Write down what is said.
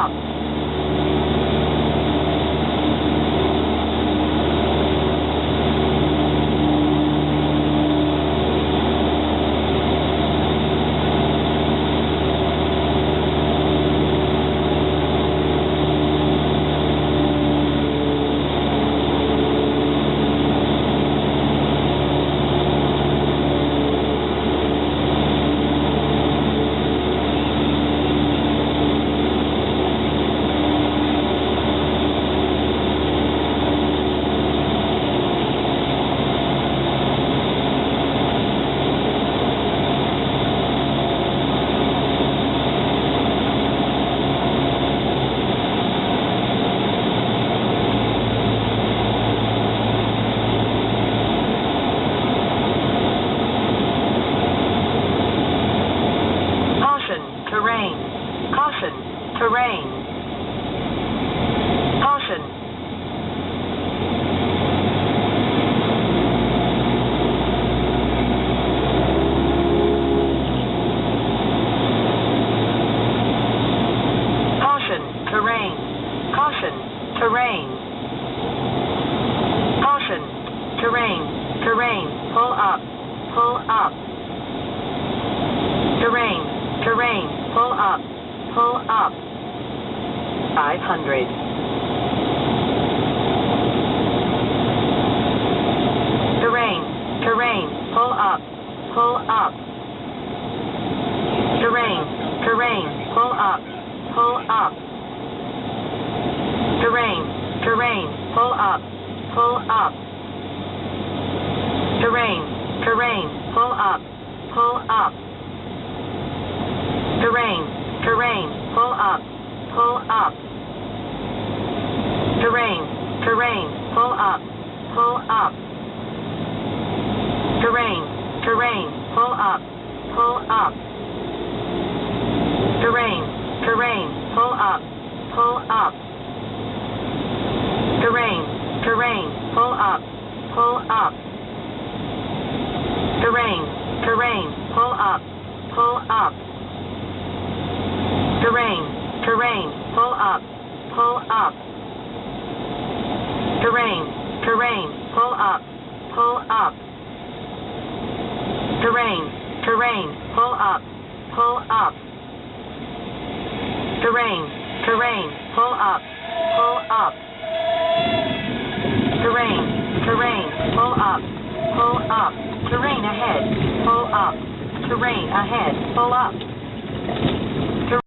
up. Terrain. Caution. Caution. Terrain. Caution. Terrain. Caution. Terrain. Terrain. Pull up. Pull up. Terrain. Terrain. Pull up. Pull up. 500. Terrain. Terrain. Pull up. Pull up. Terrain. Terrain. Pull up. Pull up. Terrain. Terrain. Pull up. Pull up. Terrain. Terrain. Pull up. Pull up. Terrain. Terrain. Pull up. Pull up. Terrain. Terrain. Pull up. Pull up. Terrain. Terrain. Pull up. Pull up. Terrain. Terrain. Pull up. Pull up. Terrain. Terrain. Pull up. Pull up. Terrain. Terrain. Pull up. Pull up. Terrain. Terrain. Pull up. Pull up. Terrain. Terrain. Pull up. Pull up. Terrain. Terrain. Pull up. Pull up. Terrain. Terrain. Pull up. Pull up. Terrain. Terrain. Pull up. Pull up. Terrain ahead. Pull up. Terrain ahead. Pull up.